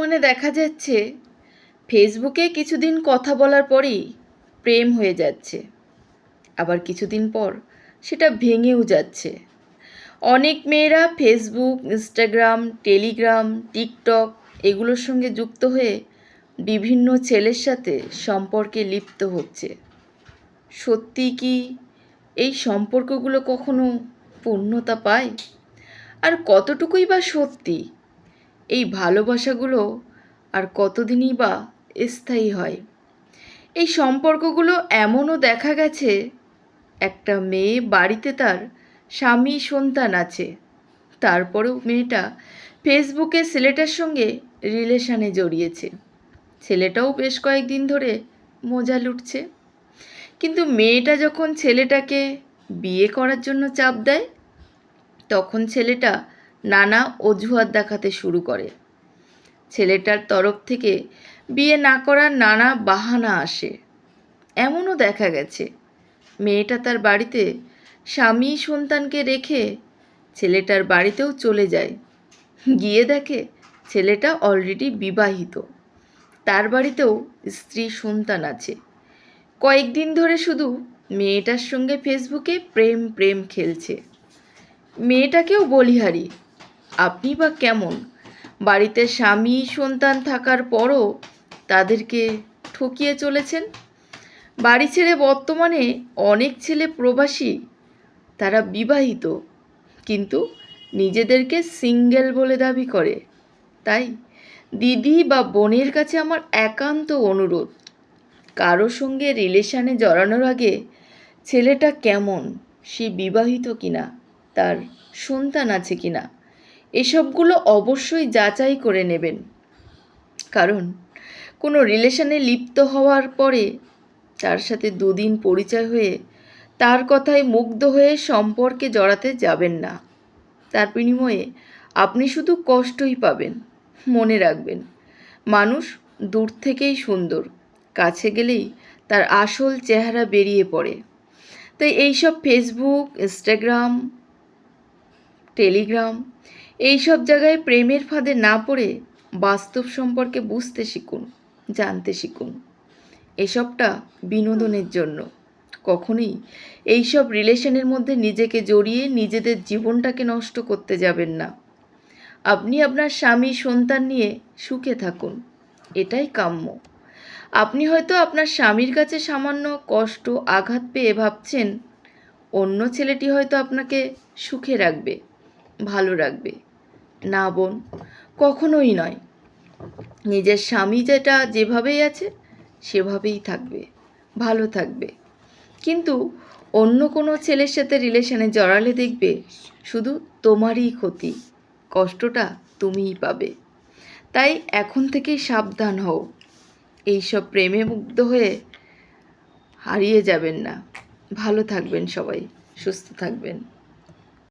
বর্তমানে দেখা যাচ্ছে ফেসবুকে কিছুদিন কথা বলার পরেই প্রেম হয়ে যাচ্ছে, আবার কিছুদিন পর সেটা ভেঙেও যাচ্ছে। অনেক মেয়েরা ফেসবুক, ইনস্টাগ্রাম, টেলিগ্রাম, টিকটক এগুলোর সঙ্গে যুক্ত হয়ে বিভিন্ন ছেলের সাথে সম্পর্কে লিপ্ত হচ্ছে। সত্যি কি এই সম্পর্কগুলো কখনো পূর্ণতা পায়? আর কতটুকুই বা সত্যি? এই ভালোবাসাগুলো আর কতদিনই বা স্থায়ী হয়? এই সম্পর্কগুলো এমনও দেখা গেছে, একটা মেয়ে বাড়িতে তার স্বামী সন্তান আছে, তারপরেও মেয়েটা ফেসবুকে ছেলেটার সঙ্গে রিলেশনে জড়িয়েছে। ছেলেটাও বেশ কয়েকদিন ধরে মজা লুটছে, কিন্তু মেয়েটা যখন ছেলেটাকে বিয়ে করার জন্য চাপ দেয়, তখন ছেলেটা নানা অজুহাত দেখাতে শুরু করে। ছেলেটার তরফ থেকে বিয়ে না করার নানা বাহানা আসে। এমনও দেখা গেছে মেয়েটা তার বাড়িতে স্বামী সন্তানকে রেখে ছেলেটার বাড়িতেও চলে যায়, গিয়ে দেখে ছেলেটা অলরেডি বিবাহিত, তার বাড়িতেও স্ত্রী সন্তান আছে। কয়েকদিন ধরে শুধু মেয়েটার সঙ্গে ফেসবুকে প্রেম প্রেম খেলছে। মেয়েটাকেও বলিহারি, আপনি বা কেমন? বাড়িতে স্বামী সন্তান থাকার পরও তাদেরকে ঠকিয়ে চলেছেন। বাড়ি ছেড়ে বর্তমানে অনেক ছেলে প্রবাসী, তারা বিবাহিত কিন্তু নিজেদেরকে সিঙ্গেল বলে দাবি করে। তাই দিদি বা বোনের কাছে আমার একান্ত অনুরোধ, কারো সঙ্গে রিলেশনে জড়ানোর আগে ছেলেটা কেমন, সে বিবাহিত কিনা, তার সন্তান আছে কিনা, এসবগুলো অবশ্যই যাচাই করে নেবেন। কারণ কোনো রিলেশনে লিপ্ত হওয়ার পরে তার সাথে দুদিন পরিচয় হয়ে তার কথায় মুগ্ধ হয়ে সম্পর্কে জড়াতে যাবেন না। তার বিনিময়ে আপনি শুধু কষ্টই পাবেন। মনে রাখবেন, মানুষ দূর থেকেই সুন্দর, কাছে গেলেই তার আসল চেহারা বেরিয়ে পড়ে। তাই এইসব ফেসবুক, ইনস্টাগ্রাম, টেলিগ্রাম এইসব জায়গায় প্রেমের ফাঁদে না পড়ে বাস্তব সম্পর্কে বুঝতে শিখুন, জানতে শিখুন। এসবটা বিনোদনের জন্য। কখনোই এইসব রিলেশনের মধ্যে নিজেকে জড়িয়ে নিজেদের জীবনটাকে নষ্ট করতে যাবেন না। আপনি আপনার স্বামী সন্তান নিয়ে সুখে থাকুন, এটাই কাম্য। আপনি হয়তো আপনার স্বামীর কাছে সামান্য কষ্ট আঘাত পেয়ে ভাবছেন অন্য ছেলেটি হয়তো আপনাকে সুখে রাখবে, ভালো রাখবে। না বোন, কখনোই নয়। নিজের স্বামী যেভাবেই আছে সেভাবেই থাকবে, ভালো থাকবে। কিন্তু অন্য কোনো ছেলের সাথে রিলেশনে জড়ালে দেখবে শুধু তোমারই ক্ষতি, কষ্টটা তুমিই পাবে। তাই এখন থেকেই সাবধান হও, এইসব প্রেমে মুগ্ধ হয়ে হারিয়ে যাবেন না। ভালো থাকবেন সবাই, সুস্থ থাকবেন।